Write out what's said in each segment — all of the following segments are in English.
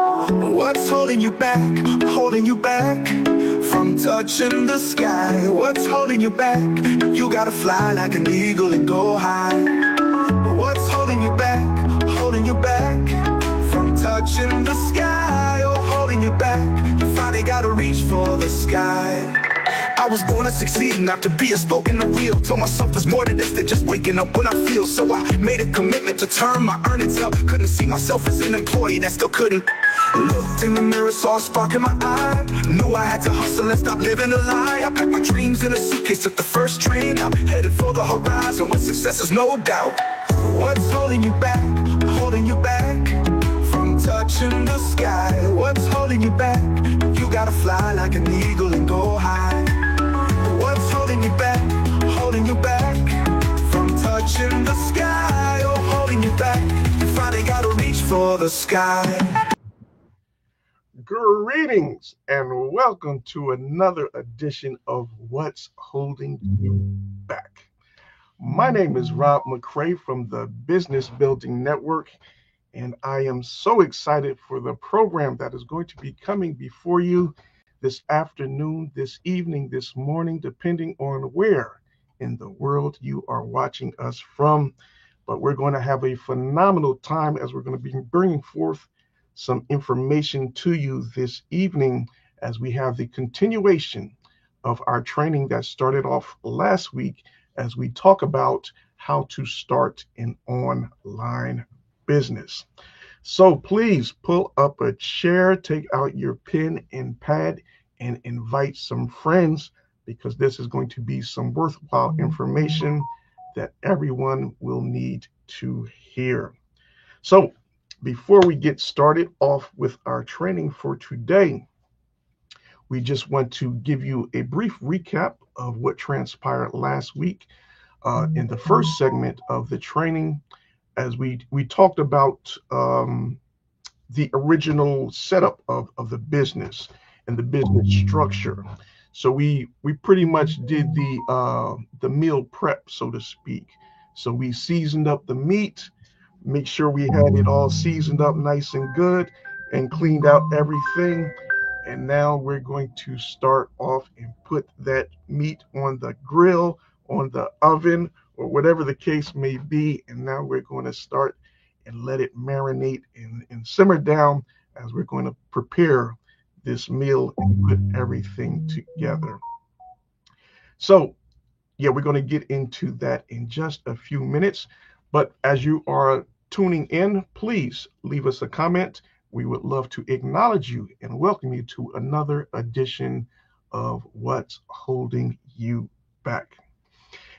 What's holding you back? Holding you back from touching the sky? What's holding you back? You gotta fly like an eagle and go high. What's holding you back? Holding you back from touching the sky? Oh, holding you back. You finally gotta reach for the sky. I was born to succeed, not to be a spoken the real. Told myself there's more to this than just waking up when I feel. So I made a commitment to turn my earnings up. Couldn't see myself as an employee that still couldn't. Looked in the mirror, saw a spark in my eye. Knew I had to hustle and stop living a lie. I packed my dreams in a suitcase, took the first train. I'm headed for the horizon with success is no doubt. What's holding you back? Holding you back from touching the sky? What's holding you back? You gotta fly like an eagle and go high. What's holding you back? Holding you back from touching the sky? Oh, holding you back. You finally gotta reach for the sky. Greetings and welcome to another edition of What's Holding You Back. My name is Rob McCray from the Business Building Network, and I am so excited for the program that is going to be coming before you this afternoon, this evening, this morning, depending on where in the world you are watching us from. But we're going to have a phenomenal time as we're going to be bringing forth some information to you this evening as we have the continuation of our training that started off last week as we talk about how to start an online business. So please pull up a chair, take out your pen and pad, and invite some friends because this is going to be some worthwhile information that everyone will need to hear. So before we get started off with our training for today, we just want to give you a brief recap of what transpired last week in the first segment of the training, as we talked about the original setup of the business and the business structure. So we pretty much did the meal prep, so to speak. So we seasoned up the meat, make sure we had it all seasoned up nice and good and cleaned out everything. And now we're going to start off and put that meat on the grill, on the oven, or whatever the case may be. And now we're going to start and let it marinate and simmer down as we're going to prepare this meal and put everything together. So yeah, we're going to get into that in just a few minutes. But as you are tuning in, please leave us a comment. We would love to acknowledge you and welcome you to another edition of What's Holding You Back.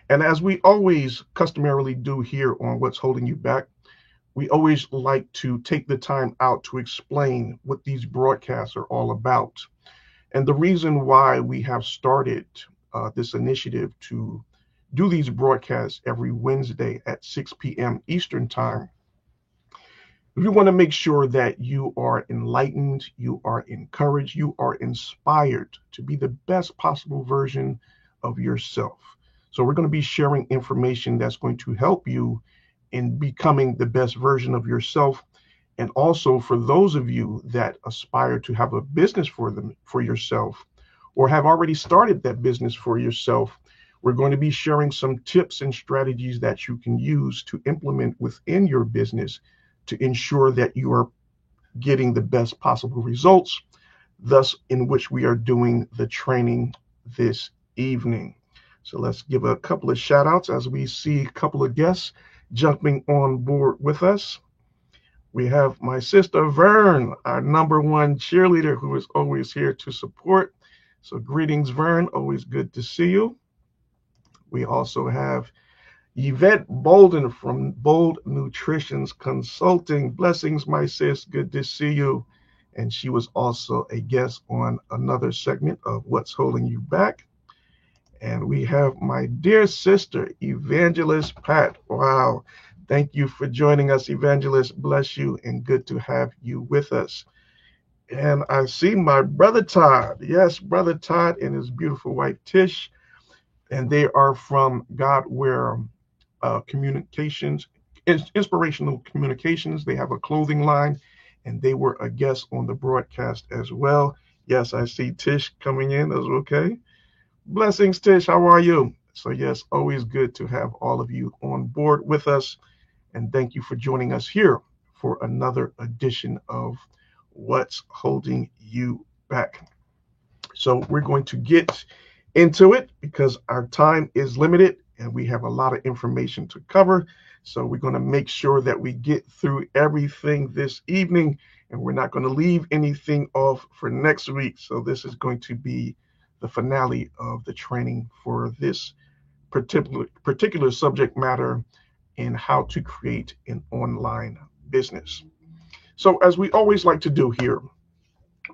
And as we always customarily do here on What's Holding You Back, we always like to take the time out to explain what these broadcasts are all about. And the reason why we have started this initiative to do these broadcasts every Wednesday at 6 p.m. Eastern Time. We want to make sure that you are enlightened, you are encouraged, you are inspired to be the best possible version of yourself. So we're going to be sharing information that's going to help you in becoming the best version of yourself. And also for those of you that aspire to have a business for yourself, or have already started that business for yourself, we're going to be sharing some tips and strategies that you can use to implement within your business to ensure that you are getting the best possible results, thus in which we are doing the training this evening. So let's give a couple of shout outs as we see a couple of guests jumping on board with us. We have my sister Vern, our number one cheerleader who is always here to support. So greetings, Vern. Always good to see you. We also have Yvette Bolden from Bold Nutritions Consulting. Blessings, my sis. Good to see you. And she was also a guest on another segment of What's Holding You Back. And we have my dear sister, Evangelist Pat. Wow. Thank you for joining us, Evangelist. Bless you and good to have you with us. And I see my brother Todd. Yes, brother Todd and his beautiful wife Tish. And they are from Godware Communications, Inspirational Communications. They have a clothing line and they were a guest on the broadcast as well. Yes, I see Tish coming in. That's okay. Blessings, Tish. How are you? So, yes, always good to have all of you on board with us. And thank you for joining us here for another edition of What's Holding You Back. So, we're going to get into it because our time is limited and we have a lot of information to cover. So, we're going to make sure that we get through everything this evening and we're not going to leave anything off for next week. So, this is going to be the finale of the training for this particular subject matter in how to create an online business. So, as we always like to do here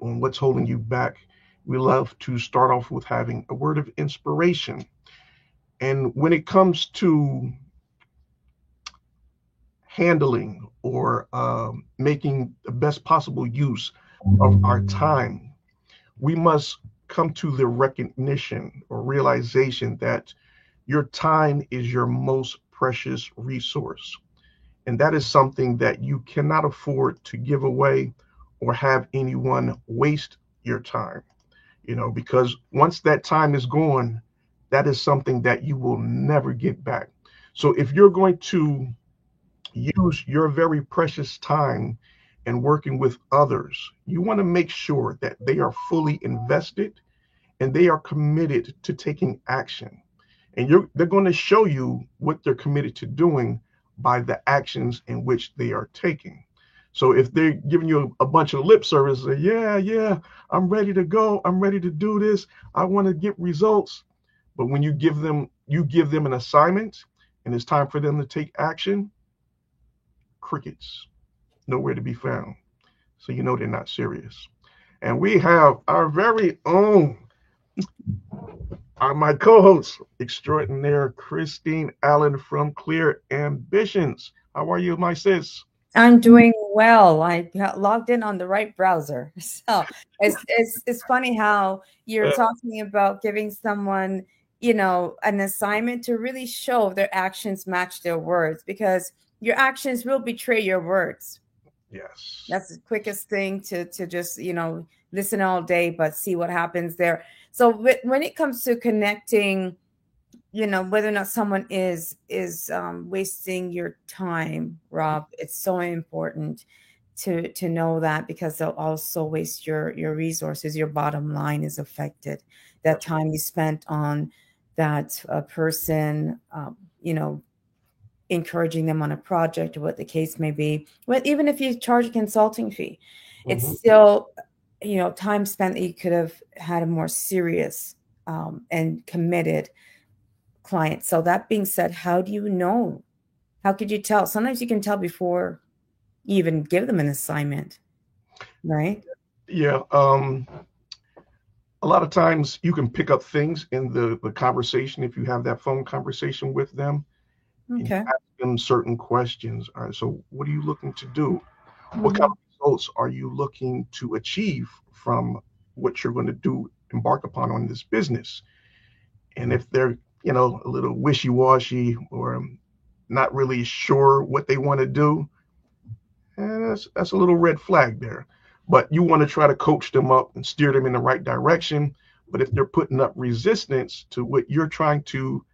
on What's Holding You Back, we love to start off with having a word of inspiration. And when it comes to handling or making the best possible use of our time, we must come to the recognition or realization that your time is your most precious resource. And that is something that you cannot afford to give away or have anyone waste your time, because once that time is gone, that is something that you will never get back. So if you're going to use your very precious time in working with others, you want to make sure that they are fully invested and they are committed to taking action. And they're going to show you what they're committed to doing by the actions in which they are taking. So if they're giving you a bunch of lip service, say, yeah, I'm ready to go. I'm ready to do this. I want to get results. But when you give them an assignment and it's time for them to take action, crickets, nowhere to be found. So you know they're not serious. And we have our very own, my co-host extraordinaire, Christine Allen from Clear Ambitions. How are you, my sis? I'm doing well. I got logged in on the right browser. So it's funny how you're talking about giving someone, an assignment to really show their actions match their words, because your actions will betray your words. Yes. That's the quickest thing to just, listen all day, but see what happens there. So when it comes to connecting, whether or not someone is wasting your time, Rob, it's so important to know that, because they'll also waste your resources. Your bottom line is affected. That time you spent on that person, encouraging them on a project or what the case may be. Well, even if you charge a consulting fee, it's still, time spent that you could have had a more serious and committed client. So that being said, how do you know? How could you tell? Sometimes you can tell before you even give them an assignment, right? Yeah. A lot of times you can pick up things in the conversation if you have that phone conversation with them. Okay. And you ask them certain questions. All right, so what are you looking to do? What kind of results are you looking to achieve from what you're going to embark upon on this business? And if they're, a little wishy-washy or not really sure what they want to do, that's a little red flag there. But you want to try to coach them up and steer them in the right direction. But if they're putting up resistance to what you're trying to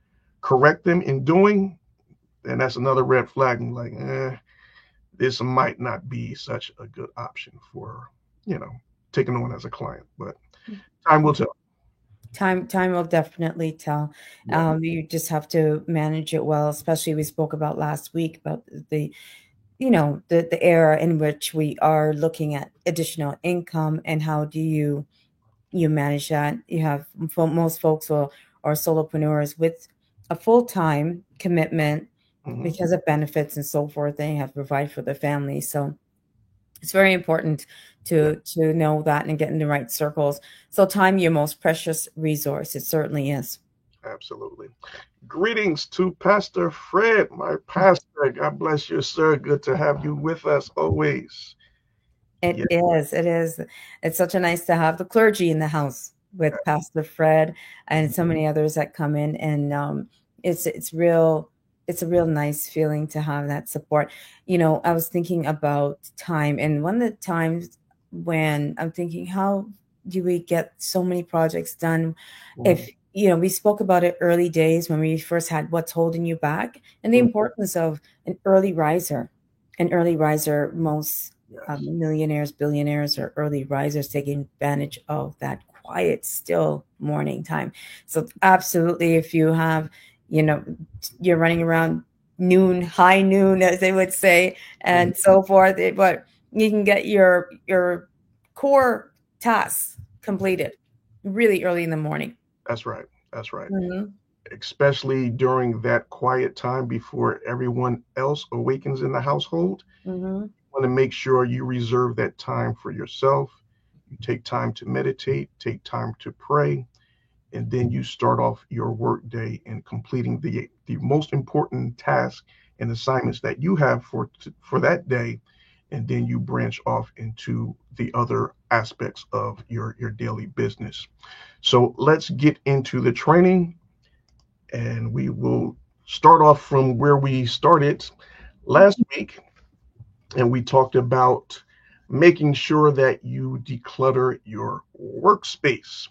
correct them in doing, then that's another red flag. And like, this might not be such a good option for, taking on as a client. But time will tell. Time will definitely tell. Yeah. You just have to manage it well, especially we spoke about last week about the era in which we are looking at additional income, and how do you manage that. You have most folks are solopreneurs with a full-time commitment because of benefits and so forth. They have to provide for their family. So it's very important to know that and get in the right circles. So time, your most precious resource. It certainly is. Absolutely. Greetings to Pastor Fred, my pastor. God bless you, sir. Good to have you with us always. It is. It's such a nice to have the clergy in the house with Pastor Fred and so many others that come in. And it's real it's a real nice feeling to have that support. I was thinking about time, and one of the times when I'm thinking, how do we get so many projects done? If we spoke about it early days when we first had What's Holding You Back, and the Mhm. importance of an early riser. Most Yes. millionaires, billionaires, or early risers taking advantage of that quiet, still morning time. So absolutely, if you have, you're running around high noon, as they would say, and so forth, but you can get your core tasks completed really early in the morning. That's right. That's right. Mhm. Especially during that quiet time before everyone else awakens in the household. Mhm. You want to make sure you reserve that time for yourself. You take time to meditate, take time to pray, and then you start off your work day and completing the most important tasks and assignments that you have for that day, and then you branch off into the other aspects of your daily business. So let's get into the training, and we will start off from where we started last week, and we talked about making sure that you declutter your workspace,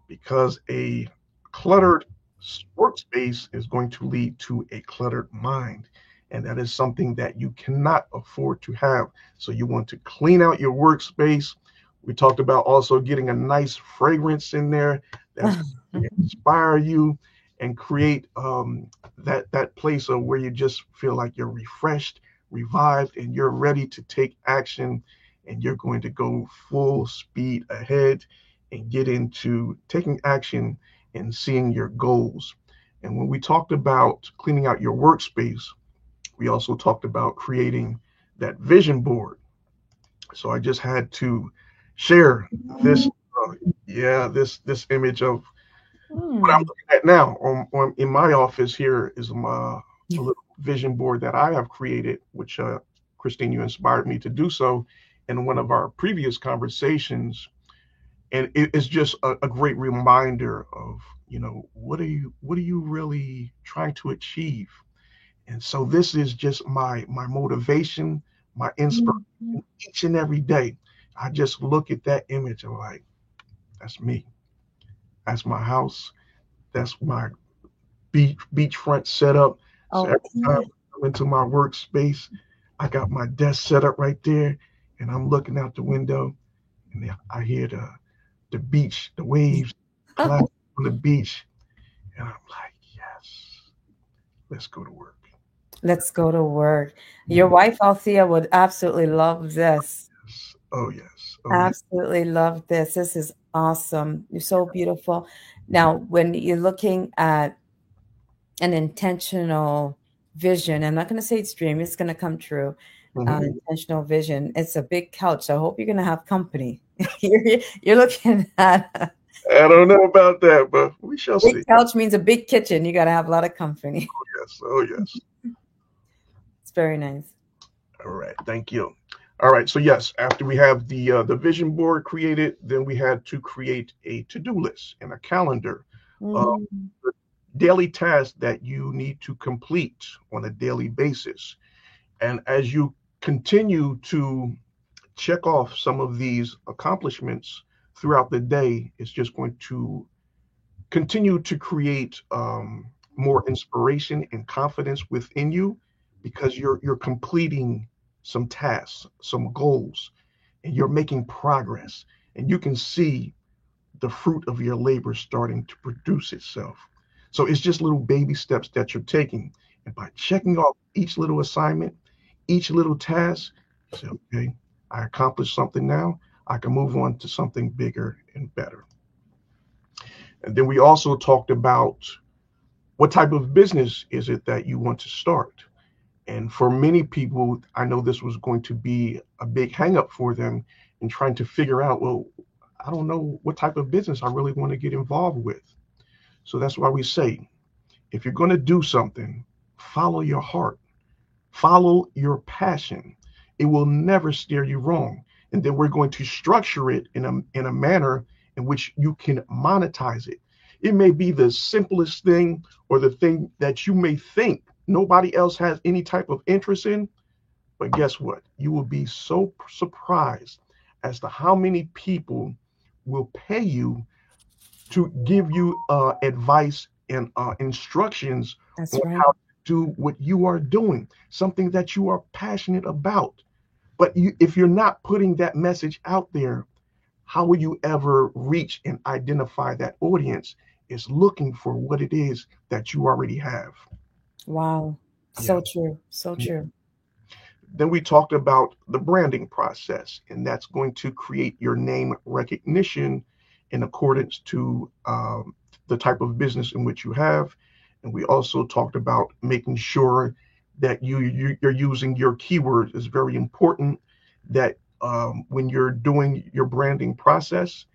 because a cluttered workspace is going to lead to a cluttered mind. And that is something that you cannot afford to have. So you want to clean out your workspace. We talked about also getting a nice fragrance in there that's going to inspire you and create that place of where you just feel like you're refreshed, revived, and you're ready to take action, and you're going to go full speed ahead and get into taking action and seeing your goals. And when we talked about cleaning out your workspace, we also talked about creating that vision board. So I just had to share this, this image of what I'm Mm. looking at now in my office. Here is a little vision board that I have created, which Christine, you inspired me to do so in one of our previous conversations, and it's just a great reminder of, what are you really trying to achieve. And so this is just my motivation, my inspiration each and every day. I just look at that image and like, that's me, that's my house, that's my beachfront setup. So every time Okay. I come into my workspace, I got my desk set up right there, and I'm looking out the window, and I hear the beach, the waves clap on the beach, and I'm like, yes, let's go to work. Let's go to work. Your wife, Althea, would absolutely love this. Yes. Oh yes. Oh yes. Absolutely love this. This is awesome. You're so beautiful. Now, when you're looking at an intentional vision, I'm not going to say it's dream, it's going to come true. Mhm. Intentional vision. It's a big couch. So I hope you're going to have company. you're looking at a I don't know about that, but we shall big see. couch means a big kitchen. You got to have a lot of company. Yes. Oh yes. It's very nice. All right. Thank you. All right. So yes, after we have the vision board created, then we had to create a to-do list and a calendar of Mm. the daily tasks that you need to complete on a daily basis. And as you continue to check off some of these accomplishments throughout the day, it's just going to continue to create more inspiration and confidence within you, because you're completing some tasks, some goals, and you're making progress, and you can see the fruit of your labor starting to produce itself. So it's just little baby steps that you're taking, and by checking off each little assignment, each little task, you say, okay, I accomplished something. Now I can move on to something bigger and better. And then we also talked about what type of business is it that you want to start. And for many people, I know this was going to be a big hangup for them in trying to figure out, well, I don't know what type of business I really want to get involved with. So that's why we say, if you're going to do something, follow your heart, follow your passion. It will never steer you wrong. And then we're going to structure it in a manner in which you can monetize it. It may be the simplest thing, or the thing that you may think nobody else has any type of interest in. But guess what? You will be so surprised as to how many people will pay you to give you advice and instructions on That's right. how to do what you are doing, something that you are passionate about. But if you're not putting that message out there, how will you ever reach and identify that audience is looking for what it is that you already have? Wow. Yeah. So true. So Yeah. true. Then we talked about the branding process, and that's going to create your name recognition in accordance to the type of business in which you have. And we also talked about making sure that you're using your keywords is very important. That when you're doing your branding process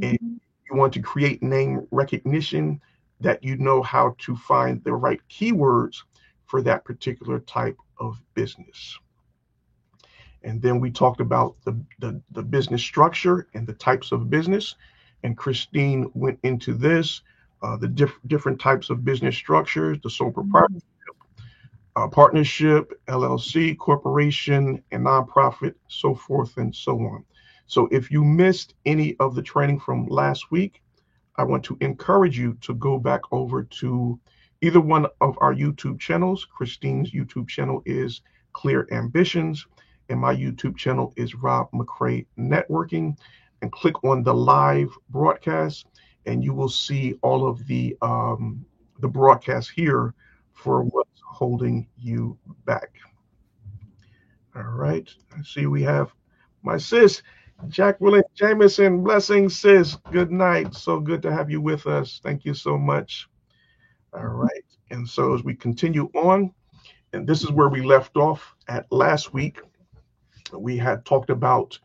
and Mhm. you want to create name recognition, that you know how to find the right keywords for that particular type of business. And then we talked about the business structure and the types of business. And Christine went into this, the different types of business structures, the sole proprietor, Mhm. partnership, LLC, corporation, and nonprofit, so forth and so on. So if you missed any of the training from last week, I want to encourage you to go back over to either one of our YouTube channels. Christine's YouTube channel is Clear Ambitions, and my YouTube channel is Rob McCray Networking. And click on the live broadcast, and you will see all of the broadcasts here for what's holding you back. All right. I see we have my sis, Jacqueline Jameson. Blessings, sis. Good night. So good to have you with us. Thank you so much. All right. And so as we continue on, and this is where we left off at last week, we had talked about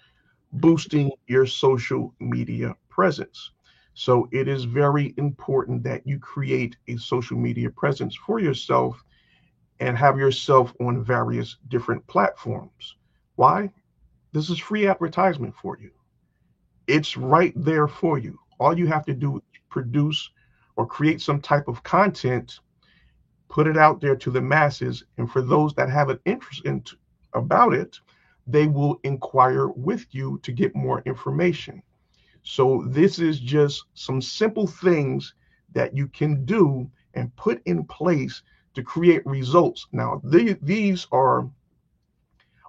boosting your social media presence. So it is very important that you create a social media presence for yourself and have yourself on various different platforms. Why? This is free advertisement for you. It's right there for you. All you have to do is produce or create some type of content, put it out there to the masses, and for those that have an interest in about it, they will inquire with you to get more information. So this is just some simple things that you can do and put in place to create results. Now, these are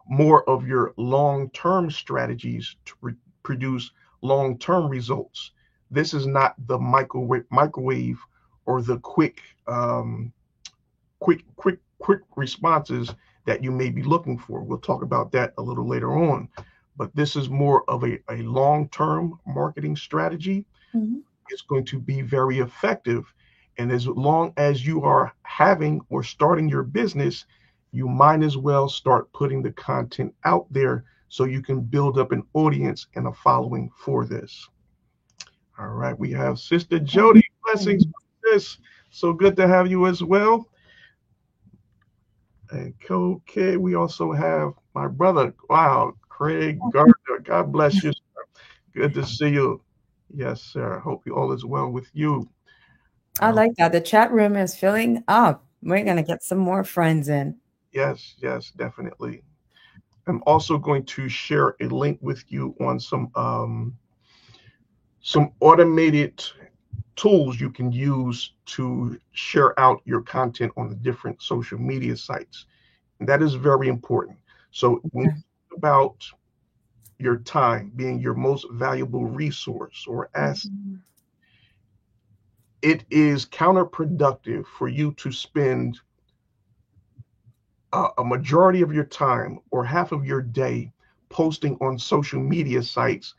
more of your long-term strategies to produce long-term results. This is not the microwave or the quick responses that you may be looking for. We'll talk about that a little later on. But this is more of a long-term marketing strategy. Mhm. It's going to be very effective. And as long as you are having or starting your business, you might as well start putting the content out there so you can build up an audience and a following for this. All right, we have Sister Jody. Blessings, sis. So good to have you as well. And okay, we also have my brother. Wow, Craig Gardner. God bless you. Sir. Good to see you. Yes, sir. Hope you all is well with you. I like that. The chat room is filling up. We're going to get some more friends in. Yes, yes, definitely. I'm also going to share a link with you on some automated tools you can use to share out your content on the different social media sites. And that is very important. So when we Okay. talk about your time being your most valuable resource or asset, Mhm. it is counterproductive for you to spend a majority of your time or half of your day posting on social media sites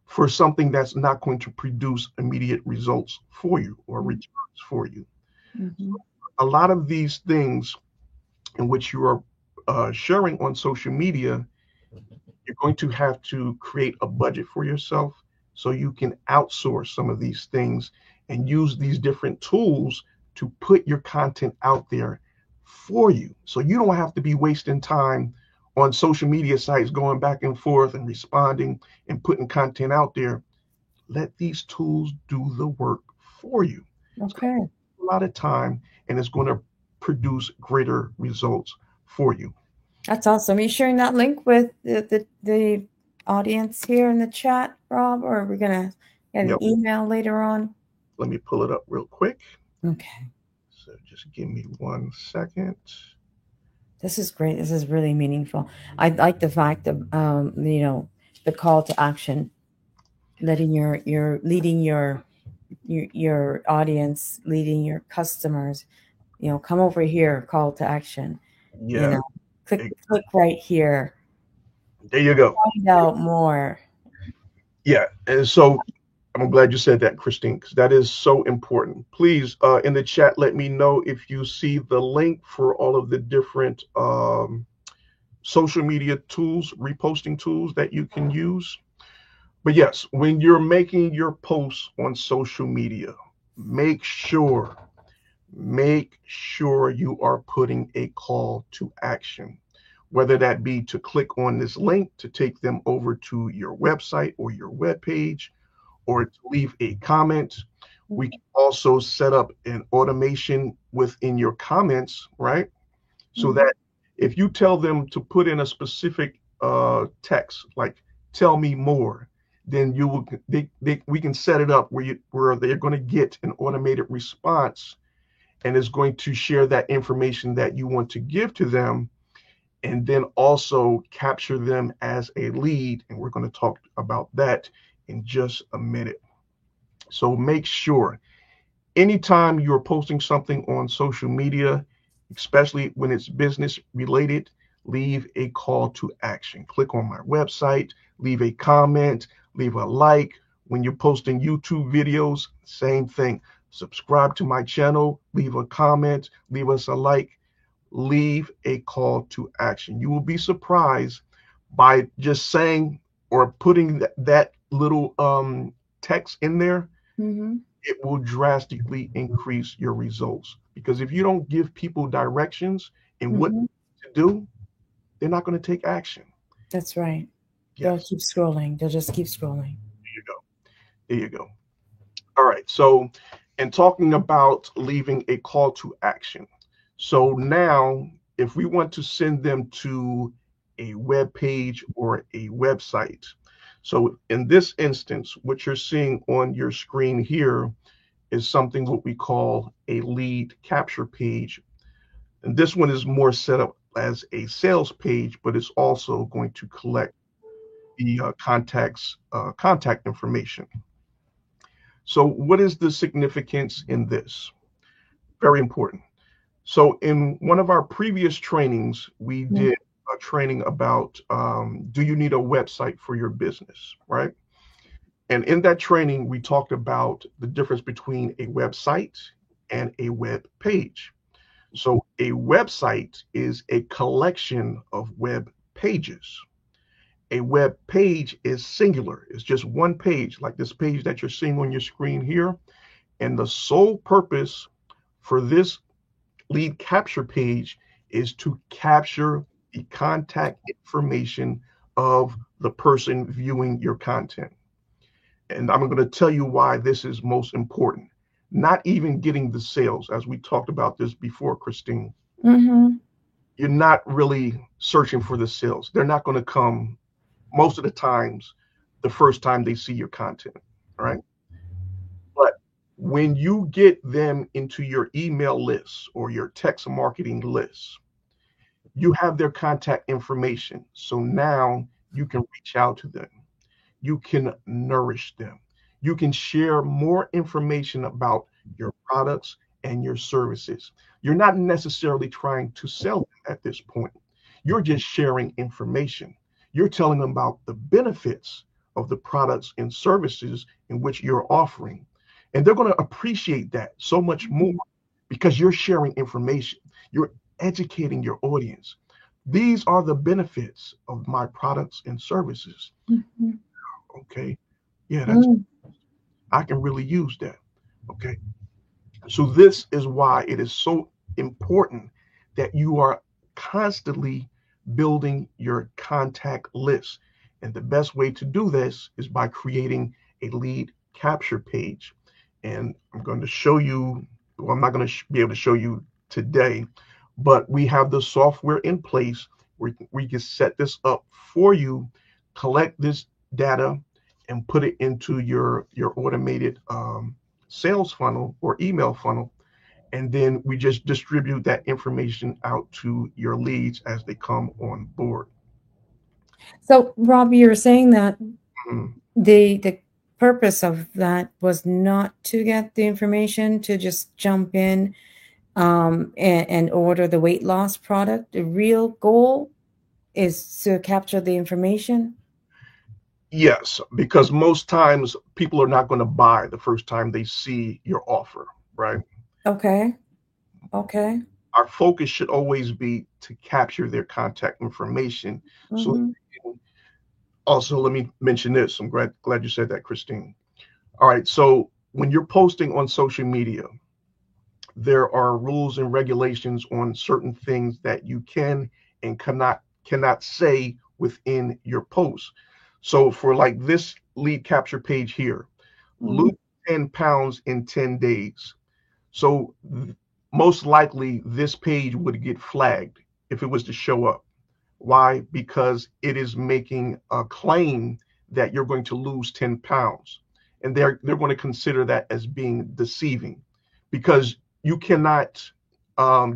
for something that's not going to produce immediate results for you or returns for you. Mhm. A lot of these things in which you are sharing on social media, you're going to have to create a budget for yourself so you can outsource some of these things and use these different tools to put your content out there for you. So you don't have to be wasting time on social media sites going back and forth and responding and putting content out there. Let these tools do the work for you. So Okay. a lot of time and it's going to produce greater results for you. That's awesome. Are you sharing that link with the audience here in the chat, Rob, or are we going to get an email later on? Let me pull it up real quick. Okay. So just give me 1 second. This is great. This is really meaningful. I like the fact that, the call to action, letting leading your audience, leading your customers, come over here, call to action. Yeah. Click right here. There you go. Find out more. Yeah. And so I'm glad you said that, Christine, because that is so important. Please, in the chat, let me know if you see the link for all of the different social media tools, reposting tools that you can use. But yes, when you're making your posts on social media, make sure you are putting a call to action, whether that be to click on this link to take them over to your website or your web page, or to leave a comment. We can also set up an automation within your comments, right? So that if you tell them to put in a specific text, like "tell me more," then we can set it up where they're going to get an automated response, and it's going to share that information that you want to give to them, and then also capture them as a lead. And we're going to talk about that in just a minute. So make sure anytime you're posting something on social media, especially when it's business related, leave a call to action. Click on my website, leave a comment, leave a like. When you're posting YouTube videos, same thing. Subscribe to my channel, leave a comment, leave us a like, leave a call to action. You will be surprised by just saying or putting that little text in there. It will drastically increase your results, because if you don't give people directions in what to do, they're not going to take action. That's right. Yes. They'll keep scrolling. They'll just keep scrolling. There you go. All right. So, and talking about leaving a call to action. So now, if we want to send them to a web page or a website, so in this instance, what you're seeing on your screen here is something what we call a lead capture page. And this one is more set up as a sales page, but it's also going to collect the contact information. So what is the significance in this? Very important. So in one of our previous trainings, we did a training about do you need a website for your business, right? And in that training, we talked about the difference between a website and a web page. So a website is a collection of web pages. A web page is singular. It's just one page, like this page that you're seeing on your screen here. And the sole purpose for this lead capture page is to capture the contact information of the person viewing your content. And I'm going to tell you why this is most important. Not even getting the sales, as we talked about this before, Christine. You're not really searching for the sales. They're not going to come most of the times the first time they see your content, right? But when you get them into your email list or your text marketing list, you have their contact information. So now you can reach out to them. You can nourish them. You can share more information about your products and your services. You're not necessarily trying to sell them at this point. You're just sharing information. You're telling them about the benefits of the products and services in which you're offering. And they're going to appreciate that so much more because you're sharing information. You're educating your audience. These are the benefits of my products and services. Okay. Yeah, I can really use that. Okay. So this is why it is so important that you are constantly building your contact list. And the best way to do this is by creating a lead capture page. And I'm going to show you, well, I'm not going to be able to show you today, but we have the software in place where we can set this up for you, collect this data, and put it into your automated sales funnel or email funnel, and then we just distribute that information out to your leads as they come on board. So, Rob, you're saying that Mhm. the purpose of that was not to get the information, to just jump in and order the weight loss product. The real goal is to capture the information. Yes, because most times people are not going to buy the first time they see your offer, right? Okay. Okay. Our focus should always be to capture their contact information. So Mm-hmm. also, let me mention this. I'm glad you said that, Christine. All right, so when you're posting on social media, there are rules and regulations on certain things that you can and cannot say within your post. So for like this lead capture page here, Mm-hmm. lose 10 pounds in 10 days. So most likely this page would get flagged if it was to show up. Why? Because it is making a claim that you're going to lose 10 pounds. And they're going to consider that as being deceiving, because you cannot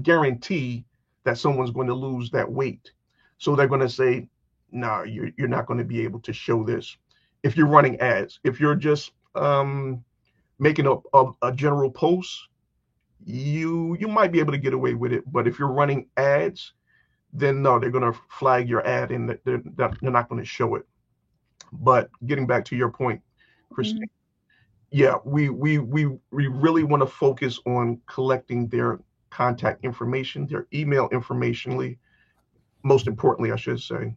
guarantee that someone's going to lose that weight. So they're going to say, no, you're not going to be able to show this. If you're running ads, if you're just making a general post, you might be able to get away with it. But if you're running ads, then no, they're going to flag your ad and they're not going to show it. But getting back to your point, Christine, yeah, we really want to focus on collecting their contact information, their email information, most importantly, I should say.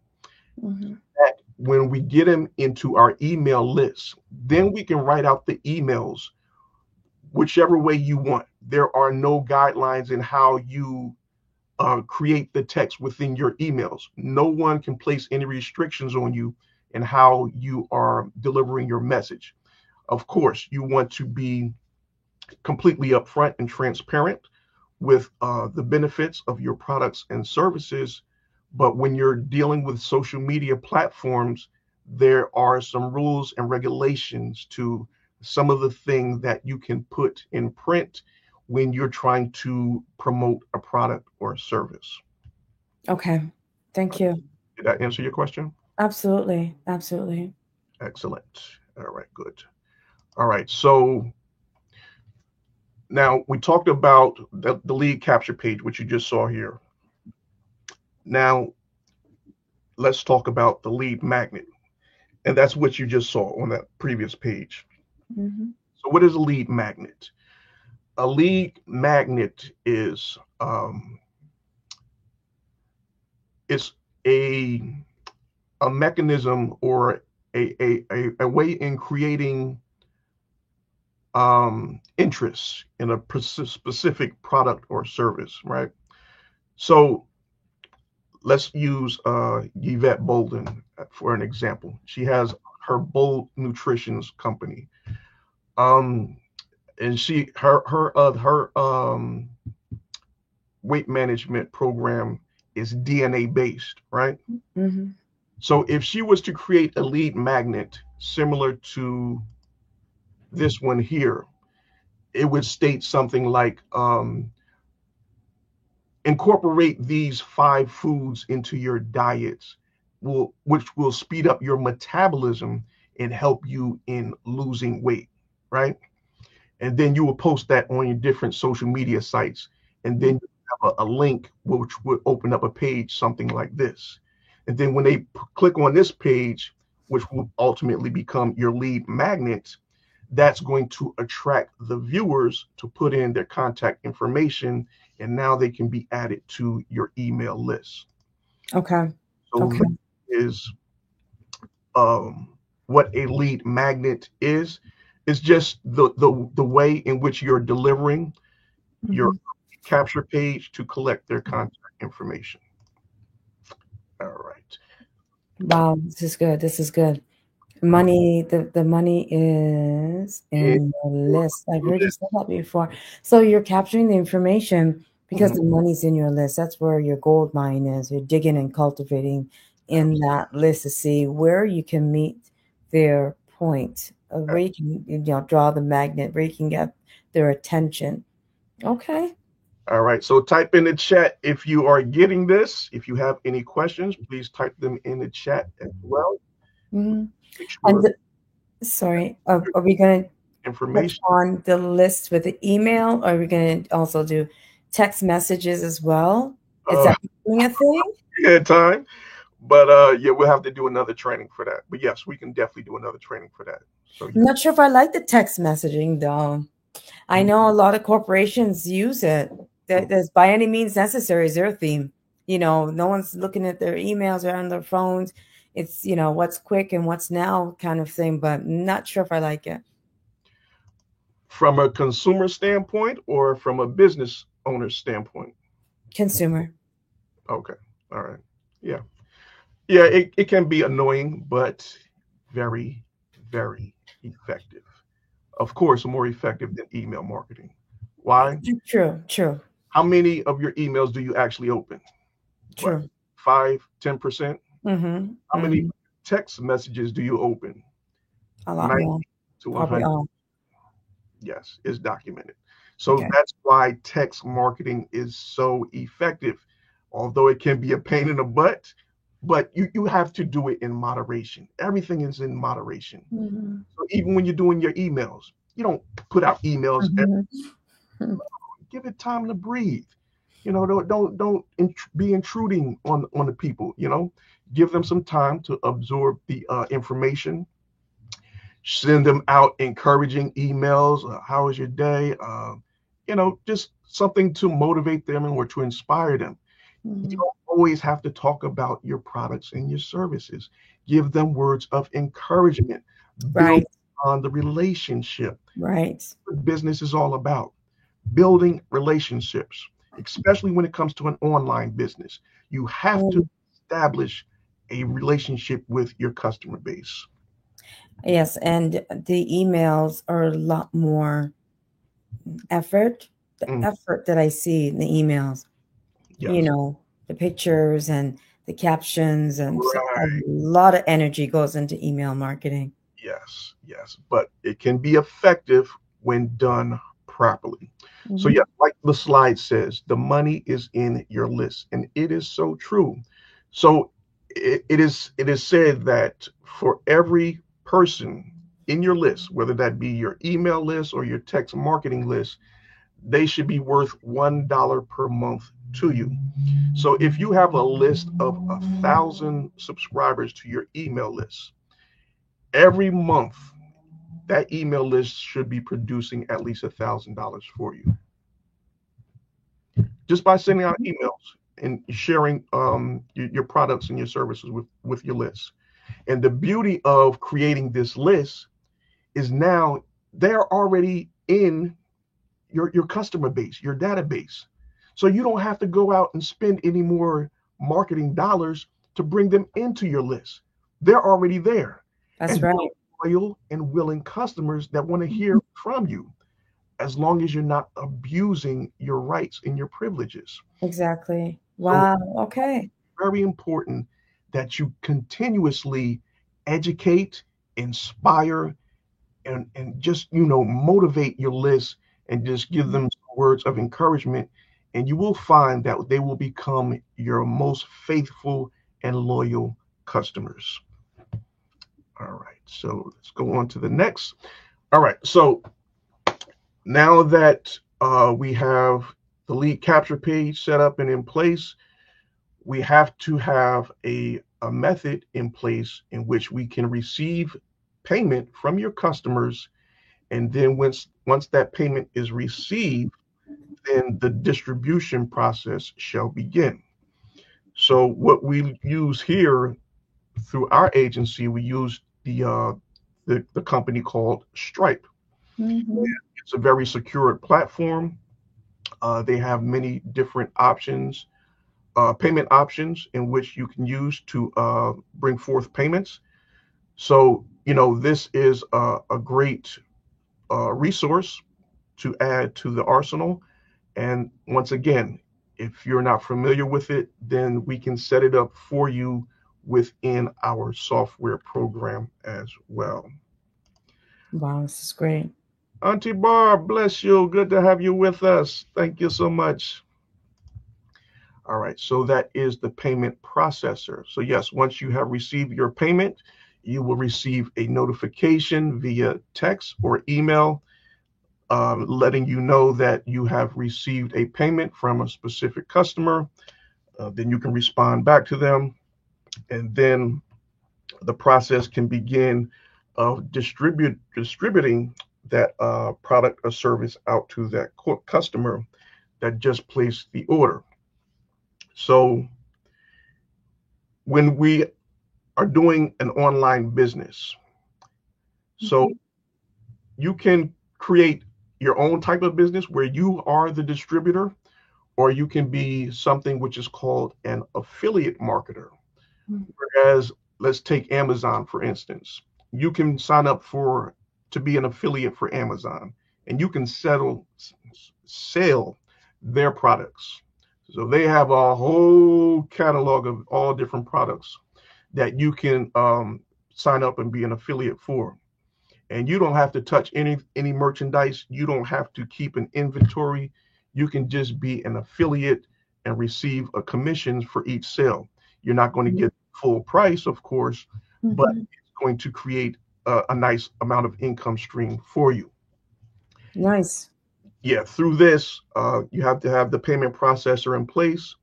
Mm-hmm. That when we get them into our email list, then we can write out the emails whichever way you want. There are no guidelines in how you create the text within your emails. No one can place any restrictions on you in how you are delivering your message. Of course, you want to be completely upfront and transparent with the benefits of your products and services. But when you're dealing with social media platforms, there are some rules and regulations to some of the things that you can put in print when you're trying to promote a product or a service. Okay. Thank you. Did that answer your question? Absolutely. Absolutely. Excellent. All right, good. All right, so now we talked about the lead capture page, which you just saw here. Now let's talk about the lead magnet. And that's what you just saw on that previous page. Mm-hmm. So what is a lead magnet? A lead magnet is it's a mechanism or a way in creating interest in a specific product or service, right? So let's use Yvette Bolden for an example. She has her Bold Nutrition's company, and her weight management program is DNA based, right? Mm-hmm. So if she was to create a lead magnet similar to this one here, it would state something like incorporate these 5 foods into your diets, which will speed up your metabolism and help you in losing weight, right? And then you will post that on your different social media sites, and then you have a link which would open up a page something like this. And then when they click on this page, which will ultimately become your lead magnet, that's going to attract the viewers to put in their contact information, and now they can be added to your email list. Okay. So Okay. that is what a lead magnet is. It's just the way in which you're delivering your Mm-hmm. capture page to collect their contact information. All right. Wow, this is good. This is good. Money, the money is And in the list. I've heard you say that before. So you're capturing the information because the money's in your list. That's where your gold mine is. You're digging and cultivating in that list to see where you can meet their point, where you can draw the magnet, where you can get their attention. Okay. All right. So type in the chat if you are getting this. If you have any questions, please type them in the chat as well. Mm-hmm. Sure sorry, are we going to information on the list with the email? Or are we going to also do text messages as well? Is that a thing? Yeah, time. But yeah, we'll have to do another training for that. But yes, we can definitely do another training for that. So I'm not sure if I like the text messaging though. I know a lot of corporations use it. That's by any means necessary is their theme. No one's looking at their emails or on their phones. It's, what's quick and what's now kind of thing, but not sure if I like it. From a consumer standpoint or from a business owner standpoint? Consumer. Okay. All right. Yeah. Yeah, it can be annoying, but very, very effective. Of course, more effective than email marketing. Why? True. How many of your emails do you actually open? True. 5, 10%? Mm-hmm. How many text messages do you open? A lot more. To 100. All. Yes, it's documented. So that's why text marketing is so effective. Although it can be a pain in the butt, but you have to do it in moderation. Everything is in moderation. Mm-hmm. So even when you're doing your emails, you don't put out emails. Mm-hmm. Give it time to breathe. Don't be intruding on the people. Give them some time to absorb the information. Send them out encouraging emails. How was your day? Just something to motivate them or to inspire them. Mm-hmm. You don't always have to talk about your products and your services. Give them words of encouragement. Right. Build on the relationship. Right. What business is all about. Building relationships, especially when it comes to an online business. You have to establish a relationship with your customer base. Yes, and the emails are a lot more effort. The effort that I see in the emails. Yes. The pictures and the captions and a lot of energy goes into email marketing. Yes. But it can be effective when done properly. Mm-hmm. So yeah, like the slide says, the money is in your list, and it is so true. So it is said that for every person in your list, whether that be your email list or your text marketing list, they should be worth $1 per month to you. So if you have a list of 1,000 subscribers to your email list, every month that email list should be producing at least $1,000 for you. Just by sending out emails and sharing your products and your services with your list. And the beauty of creating this list is now they're already in your customer base, your database. So you don't have to go out and spend any more marketing dollars to bring them into your list. They're already there. That's right. Loyal and willing customers that want to hear from you, as long as you're not abusing your rights and your privileges. Exactly. Wow. So, okay. Very important that you continuously educate, inspire, and just, motivate your list and just give them words of encouragement. And you will find that they will become your most faithful and loyal customers. All right, so let's go on to the next. All right, so now that we have the lead capture page set up and in place, we have to have a method in place in which we can receive payment from your customers. And then once that payment is received, then the distribution process shall begin. So what we use here through our agency, we use the company called Stripe. Mm-hmm. It's a very secure platform. They have many different options, payment options in which you can use to bring forth payments. So, this is a great resource to add to the arsenal. And once again, If you're not familiar with it, then we can set it up for you within our software program as well. Wow, this is great. Auntie Barb, bless you. Good to have you with us. Thank you so much. All right, so that is the payment processor. So yes, once you have received your payment, you will receive a notification via text or email letting you know that you have received a payment from a specific customer. Then you can respond back to them, and then the process can begin of distributing that product or service out to that customer that just placed the order. So when we are doing an online business, so you can create your own type of business where you are the distributor, or you can be something which is called an affiliate marketer. Whereas, let's take Amazon, for instance. You can sign up to be an affiliate for Amazon, and you can sell their products. So they have a whole catalog of all different products that you can sign up and be an affiliate for. And you don't have to touch any merchandise. You don't have to keep an inventory. You can just be an affiliate and receive a commission for each sale. You're not going to get full price, of course, but it's going to create a nice amount of income stream for you. Nice. Yeah, through this, you have to have the payment processor in place.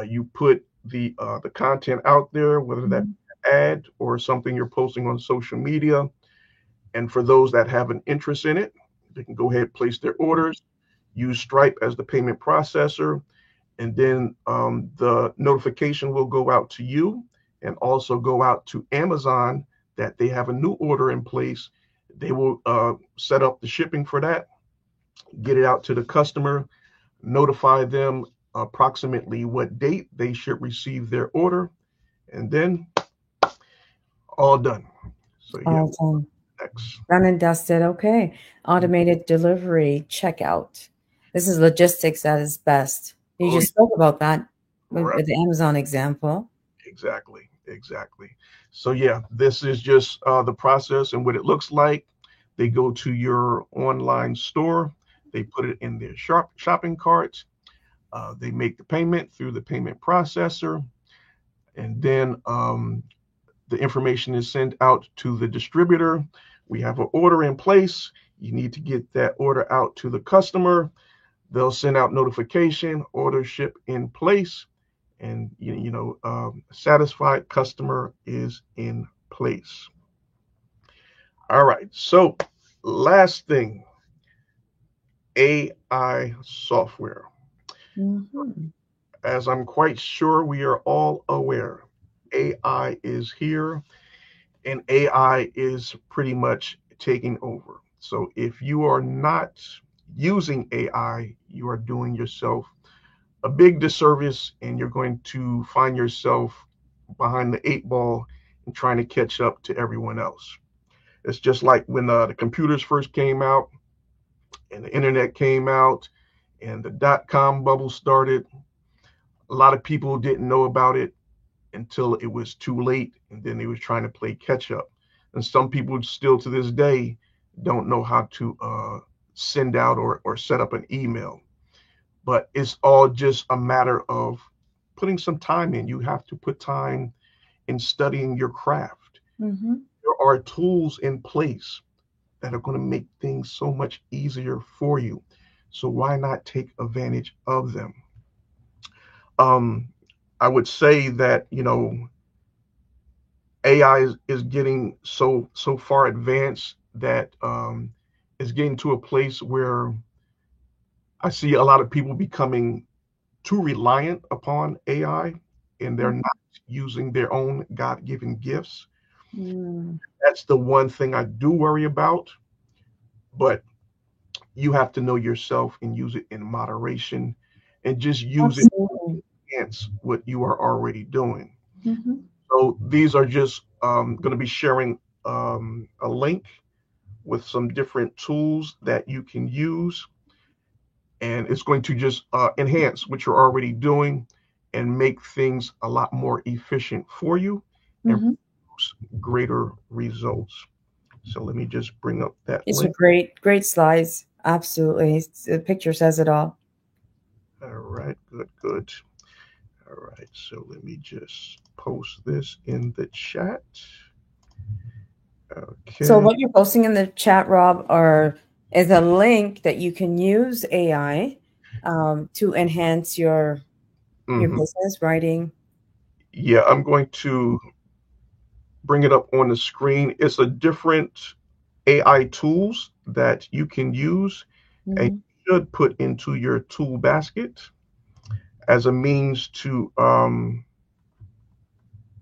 You put the content out there, whether that's an ad or something you're posting on social media. And for those that have an interest in it, they can go ahead and place their orders, use Stripe as the payment processor, and then the notification will go out to you and also go out to Amazon that they have a new order in place. They will set up the shipping for that, get it out to the customer, notify them approximately what date they should receive their order, and then all done. So yeah. Awesome. Done and dusted. Okay. Automated delivery checkout. This is logistics at its best. You just spoke about that with the Amazon example. Exactly. So yeah, this is just the process and what it looks like. They go to your online store. They put it in their shopping cart. They make the payment through the payment processor. And then the information is sent out to the distributor. We have an order in place. You need to get that order out to the customer. They'll send out notification, order ship in place, and satisfied customer is in place. All right. So last thing, AI software. As I'm quite sure we are all aware, AI is here, and AI is pretty much taking over. So if you are not using AI, you are doing yourself a big disservice, and you're going to find yourself behind the 8 ball and trying to catch up to everyone else. It's just like when the computers first came out and the internet came out and the dot-com bubble started. A lot of people didn't know about it until it was too late, and then they was trying to play catch up. And some people still to this day don't know how to send out or set up an email. But it's all just a matter of putting some time in. You have to put time in studying your craft. There are tools in place that are going to make things so much easier for you. So why not take advantage of them? I would say that, AI is getting so far advanced that it's getting to a place where I see a lot of people becoming too reliant upon AI, and they're not using their own God-given gifts. That's the one thing I do worry about, but you have to know yourself and use it in moderation and just use it to enhance what you are already doing. So these are just going to be sharing a link with some different tools that you can use. and it's going to just enhance what you're already doing and make things a lot more efficient for you and Hmm. produce greater results. So let me just bring up that It's a link. great slides. Absolutely. The picture says it all. All right, good, good. All right, so let me just post this in the chat. So Okay. what you're posting in the chat, Rob, is a link that you can use AI to enhance your Hmm. business writing. Yeah, I'm going to bring it up on the screen. It's a different AI tools that you can use and Hmm. should put into your tool basket as a means to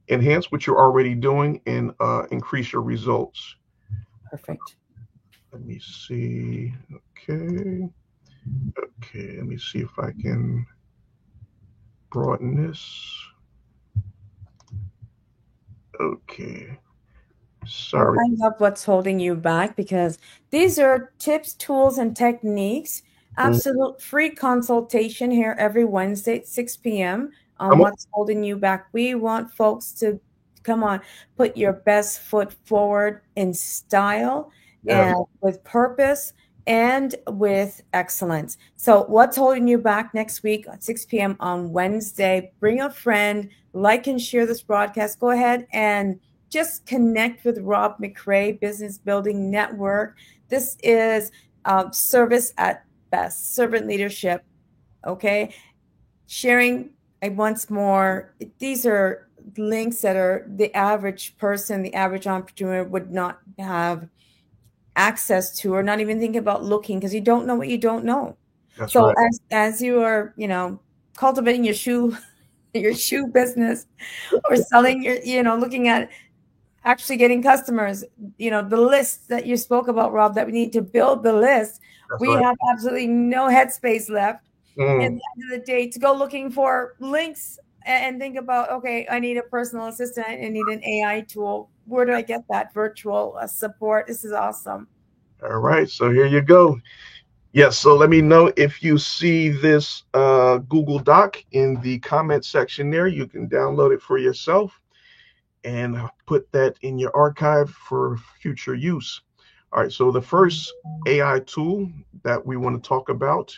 enhance what you're already doing and increase your results. Perfect. Let me see. Okay. Okay. Let me see if I can broaden this. Okay. Well, Sorry. I love what's holding you back because these are tips, tools, and techniques. Mm, Absolute free consultation here every Wednesday at 6 p.m. on I'm on. what's holding you back. We want folks to come on, put your best foot forward in style Yes. and with purpose and with excellence. So, what's holding you back next week at 6 p.m. on Wednesday? Bring a friend, like and share this broadcast. Go ahead and just connect with Rob McCray, Business Building Network. This is service at best, servant leadership. Okay. Sharing once more, these are links that are the average person, the average entrepreneur would not have access to or not even think about looking because you don't know what you don't know. That's So right. as you are, cultivating your shoe business or selling looking at actually getting customers, the list that you spoke about, Rob, that we need to build the list. That's We right. have absolutely no headspace left at Mm, the end of the day to go looking for links and think about, okay, I need a personal assistant. I need an AI tool. Where do I get that virtual support? This is awesome. all right. So here you go. Yes. So let me know if you see this Google Doc in the comment section there. You can download it for yourself and put that in your archive for future use. All right, so the first AI tool that we want to talk about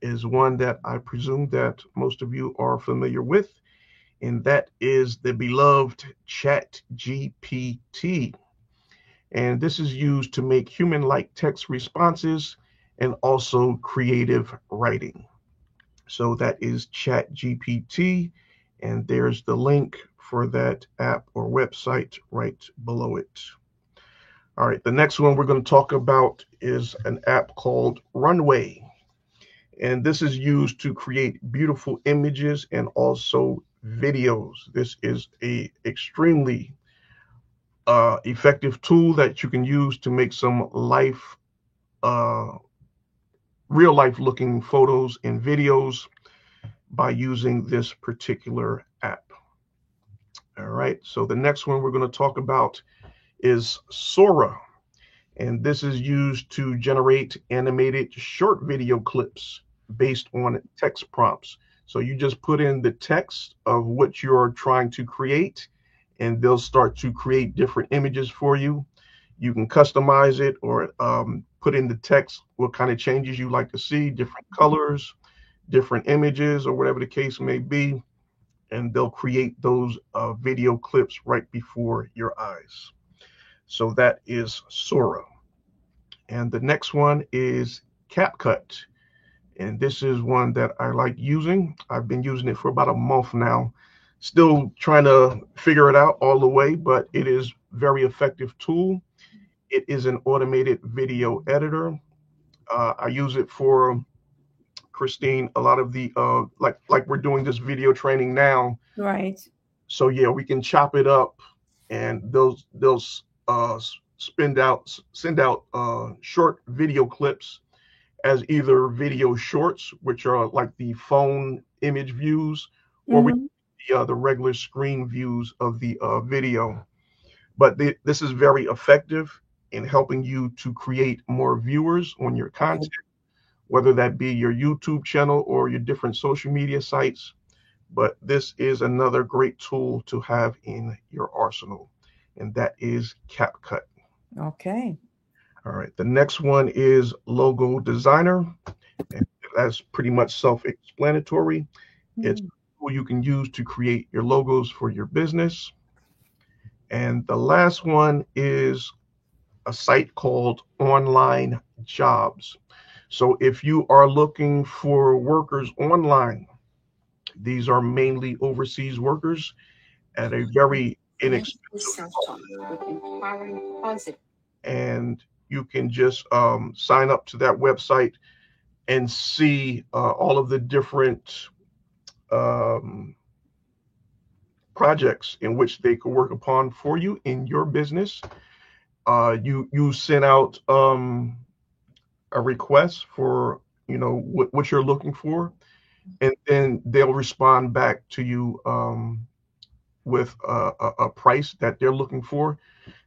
is one that I presume that most of you are familiar with, and that is the beloved Chat GPT. And this is used to make human-like text responses and also creative writing. So that is Chat GPT, and there's the link for that app or website right below it. All right, the next one we're going to talk about is an app called Runway. And this is used to create beautiful images and also videos. This is a extremely effective tool that you can use to make some uh, real life looking photos and videos by using this particular app. All right, so the next one we're going to talk about is Sora. And this is used to generate animated short video clips based on text prompts. So you just put in the text of what you're trying to create, and they'll start to create different images for you. You can customize it or put in the text what kind of changes you like to see, different colors, different images, or whatever the case may be, and they'll create those video clips right before your eyes. So that is Sora. And the next one is CapCut. And this is one that I like using. I've been using it for about a month now. Still trying to figure it out all the way, but it is very effective tool. It is an automated video editor. I use it for Christine, a lot of the like we're doing this video training now. Right. So yeah, we can chop it up and they'll send out short video clips as either video shorts, which are like the phone image views, or we Hmm. the regular screen views of the video. But this is very effective in helping you to create more viewers on your content, whether that be your YouTube channel or your different social media sites. But this is another great tool to have in your arsenal, and that is CapCut. Okay. All right, the next one is Logo Designer, and that's pretty much self-explanatory. It's Mm. what you can use to create your logos for your business. And the last one is a site called Online Jobs. So if you are looking for workers online, these are mainly overseas workers at a very inexpensive cost. And you can just sign up to that website and see all of the different um, projects in which they could work upon for you in your business. You send out a request for what you're looking for, and then they'll respond back to you with a price that they're looking for,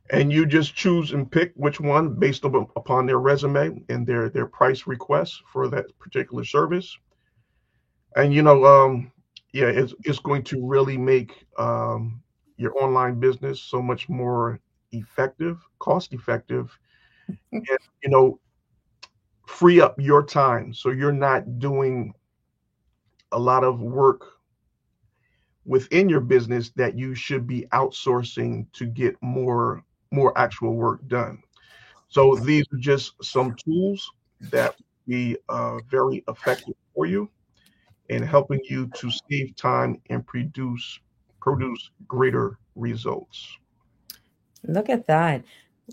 and you just choose and pick which one based upon their resume and their price request for that particular service. And yeah, it's going to really make your online business so much more effective, cost effective, and free up your time so you're not doing a lot of work within your business that you should be outsourcing to get more actual work done. So these are just some tools that be very effective for you in helping you to save time and produce greater results. Look at that.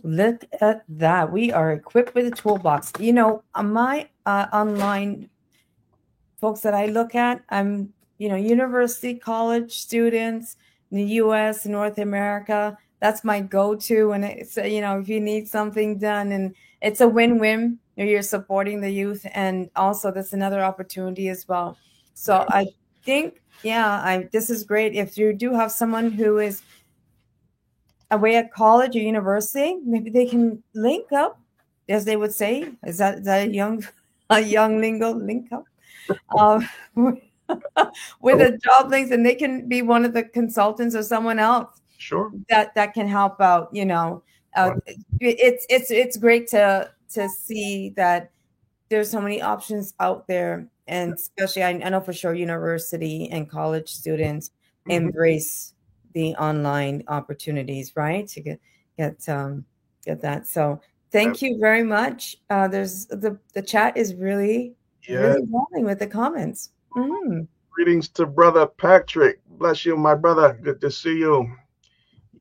Look at that. We are equipped with a toolbox. My online folks that I look at, I'm, university, college students in the US, North America. That's my go-to. And it's, if you need something done, and it's a win-win. You're supporting the youth, and also that's another opportunity as well. So I think, this is great. If you do have someone who is away at college or university, maybe they can link up, as they would say. Is that a young lingo, link up? With a job links, and they can be one of the consultants or someone else Sure. that can help out. Right. It's great to see that there's so many options out there, and especially I know for sure university and college students embrace the online opportunities, right? To get that. So thank you very much. There's the chat is really rolling with the comments. Greetings to Brother Patrick. Bless you, my brother. Good to see you.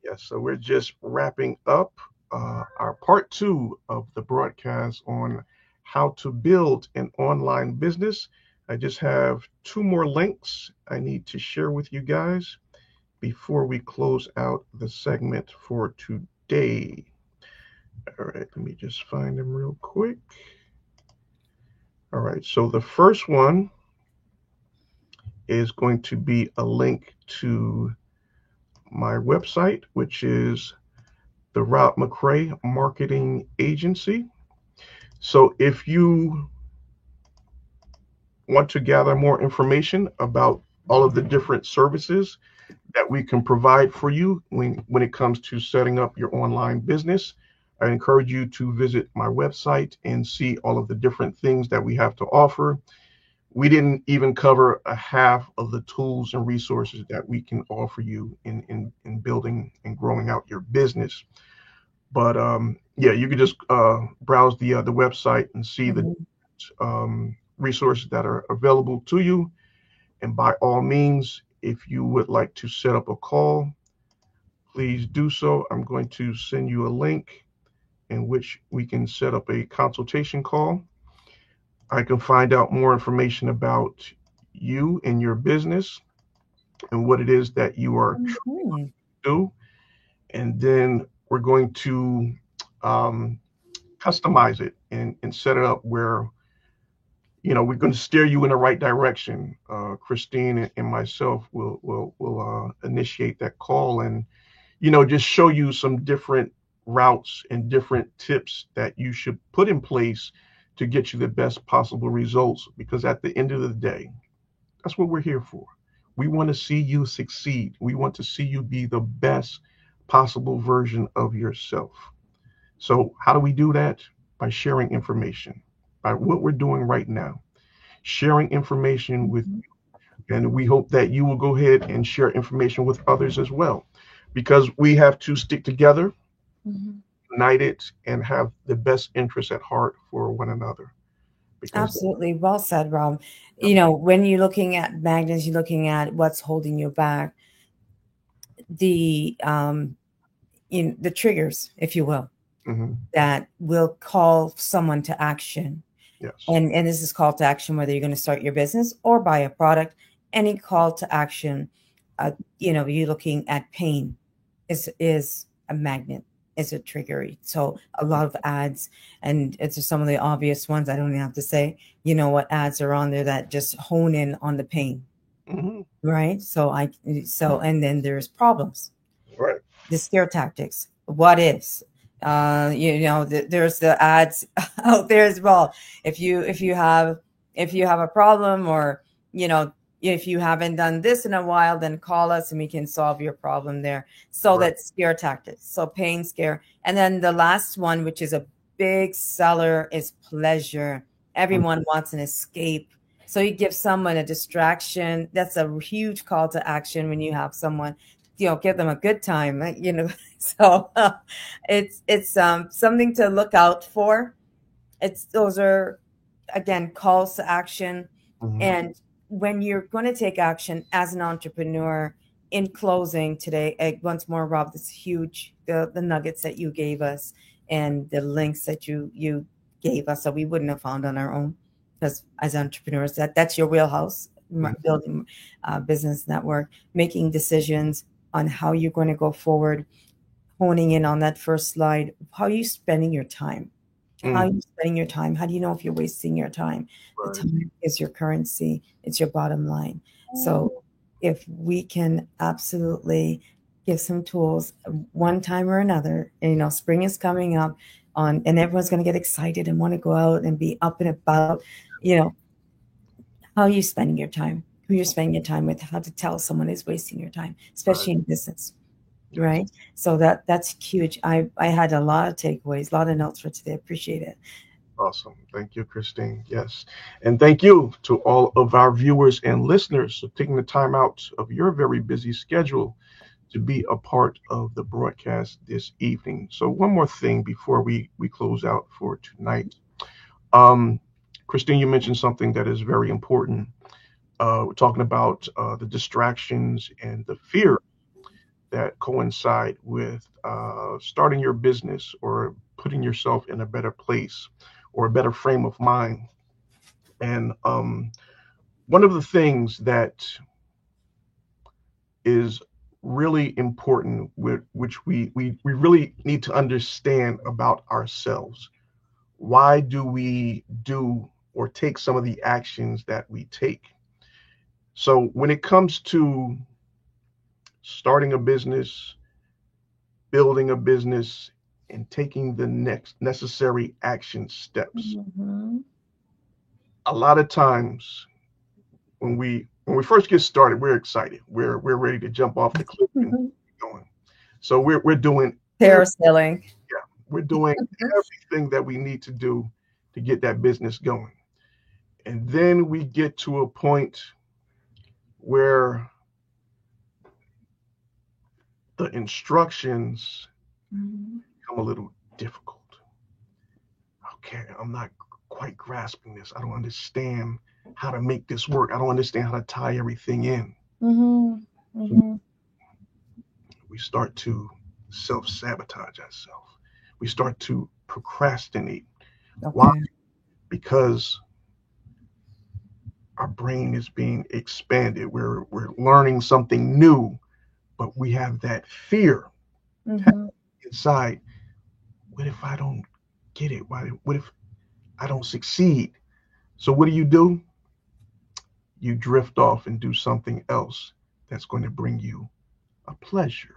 Yes, so we're just wrapping up our part 2 of the broadcast on how to build an online business. I just have 2 more links I need to share with you guys before we close out the segment for today. All right, let me just find them real quick. All right, so the first one is going to be a link to my website, which is the Rob McCray Marketing Agency. So if you want to gather more information about all of the different services that we can provide for you when it comes to setting up your online business, I encourage you to visit my website and see all of the different things that we have to offer. We didn't even cover a half of the tools and resources that we can offer you in building and growing out your business. But you can just browse the website and see the resources that are available to you. And by all means, if you would like to set up a call, please do so. I'm going to send you a link in which we can set up a consultation call. I can find out more information about you and your business and what it is that you are trying to do. And then we're going to customize it and set it up where, we're going to steer you in the right direction. Christine and myself will initiate that call and, just show you some different routes and different tips that you should put in place to get you the best possible results, because at the end of the day, that's what we're here for. We want to see you succeed. We want to see you be the best possible version of yourself. So, how do we do that? By sharing information, by what we're doing right now, sharing information with Mhm. you. And we hope that you will go ahead and share information with others as well, because we have to stick together, Mhm. united, and have the best interests at heart for one another. Because, Absolutely. Well said, Rob. yep. When you're looking at magnets, you're looking at what's holding you back, the the triggers, if you will, Hmm. that will call someone to action. Yes. And this is call to action, whether you're going to start your business or buy a product, any call to action. You're looking at pain is a magnet, is a trigger. So a lot of ads, and it's just some of the obvious ones. I don't even have to say, what ads are on there that just hone in on the pain, Hmm. right? And then there's problems, Right. the scare tactics. What ifs? There's the ads out there as well. If you have a problem, or if you haven't done this in a while, then call us and we can solve your problem there. So Right. that's scare tactics. So pain, scare, and then the last one, which is a big seller, is pleasure. Everyone wants an escape. So you give someone a distraction. That's a huge call to action when you have someone, give them a good time, so it's something to look out for. Those are, again, calls to action. Hmm. And when you're going to take action as an entrepreneur, in closing today, once more, Rob, this huge, the nuggets that you gave us and the links that you gave us that we wouldn't have found on our own, because as entrepreneurs, that's your wheelhouse, building a business network, making decisions on how you're going to go forward, honing in on that first slide. How are you spending your time? How are Mm. you spending your time? How do you know if you're wasting your time? The Right. time is your currency. It's your bottom line. So if we can absolutely give some tools one time or another, and, spring is coming up and everyone's going to get excited and want to go out and be up and about, you know, how are you spending your time? Who you're spending your time with? How to tell someone is wasting your time, Right. especially in business, Yes. right? So that's huge. I had a lot of takeaways, a lot of notes for today. Appreciate it. Awesome. Thank you, Christine. Yes. And thank you to all of our viewers and listeners for taking the time out of your very busy schedule to be a part of the broadcast this evening. So one more thing before we close out for tonight. Um, Christine, you mentioned something that is very important. We're talking about the distractions and the fear that coincide with starting your business or putting yourself in a better place or a better frame of mind. And one of the things that is really important, which we really need to understand about ourselves. Why do we do or take some of the actions that we take? So when it comes to starting a business, building a business, and taking the next necessary action steps, Mhm. a lot of times when we first get started, we're excited. We're ready to jump off the cliff and Mhm. keep going. So we're doing Parasailing. we're doing everything that we need to do to get that business going. And then we get to a point where the instructions Mhm. become a little difficult. Okay, I'm not quite grasping this. I don't understand how to make this work. I don't understand how to tie everything in. Mhm. Mhm. We start to self sabotage ourselves. We start to procrastinate. Why? Okay. Because our brain is being expanded. We're learning something new, but we have that fear Mhm. inside. What if I don't get it? What if I don't succeed? So what do? You drift off and do something else that's going to bring you a pleasure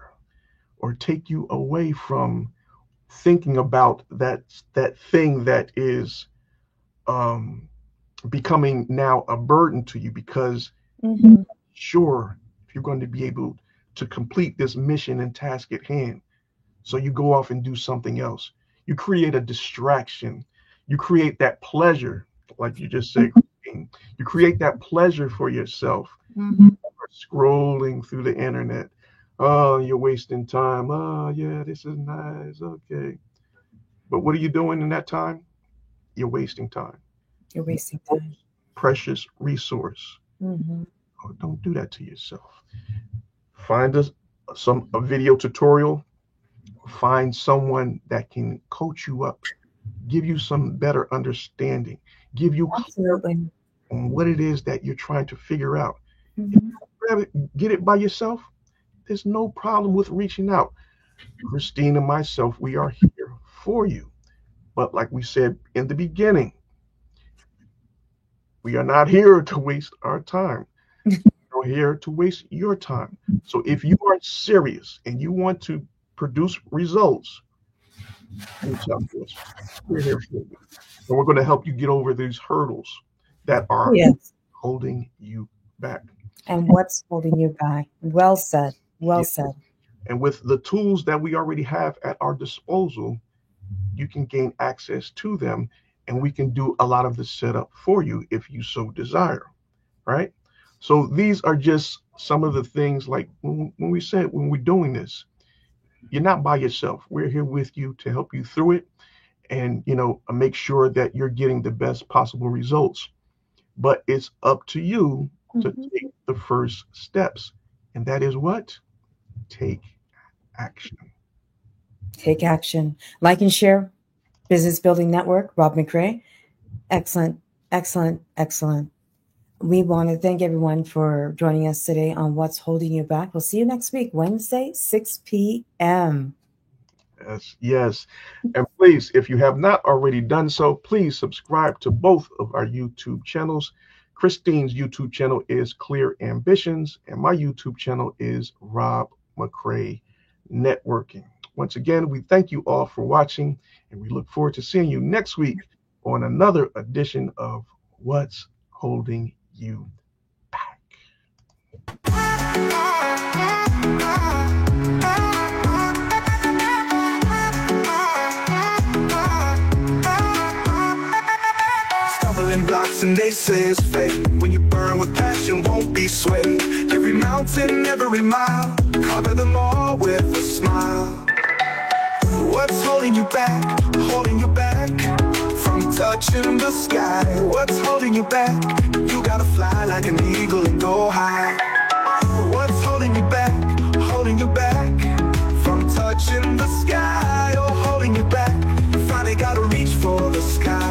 or take you away from thinking about that thing that is um, becoming now a burden to you because Mhm. sure, if you're going to be able to complete this mission and task at hand, so you go off and do something else. You create a distraction. You create that pleasure, like you just said, Christine. You create that pleasure for yourself. Mhm. Scrolling through the internet. Oh, you're wasting time. Oh, yeah, this is nice. Okay. But what are you doing in that time? You're wasting time. You're wasting time. Precious resource. Mhm. Oh, don't do that to yourself. Find a video tutorial. Find someone that can coach you up, give you some better understanding, give you clarity Absolutely. on what it is that you're trying to figure out. Mhm. Grab it, get it by yourself. There's no problem with reaching out. Christine and myself, we are here for you. But like we said in the beginning, we are not here to waste our time. We're here to waste your time. So if you are serious and you want to produce results, reach out to us. We're here for you. And we're going to help you get over these hurdles that are Yes. holding you back. And what's holding you back? Well said. Well Yeah. said. And with the tools that we already have at our disposal, you can gain access to them and we can do a lot of the setup for you if you so desire, right? So these are just some of the things like when we said when we're doing this, you're not by yourself. We're here with you to help you through it and make sure that you're getting the best possible results. But it's up to you to Mhm. take the first steps. And that is what? Take action. Take action. Like and share. Business Building Network, Rob McCray. Excellent, excellent, excellent. We want to thank everyone for joining us today on What's Holding You Back. We'll see you next week, Wednesday, 6 p.m. Yes, yes. And please, if you have not already done so, please subscribe to both of our YouTube channels. Christine's YouTube channel is Clear Ambitions, and my YouTube channel is Rob McCray Networking. Once again, we thank you all for watching, and we look forward to seeing you next week on another edition of What's Holding You Back. Stumbling blocks and they say it's fake. When you burn with passion, won't be swayed. Every mountain, every mile, cover them all with a smile. What's holding you back? Holding you back from touching the sky. What's holding you back? You gotta fly like an eagle and go high. What's holding you back? Holding you back from touching the sky. Oh, holding you back. You finally gotta reach for the sky.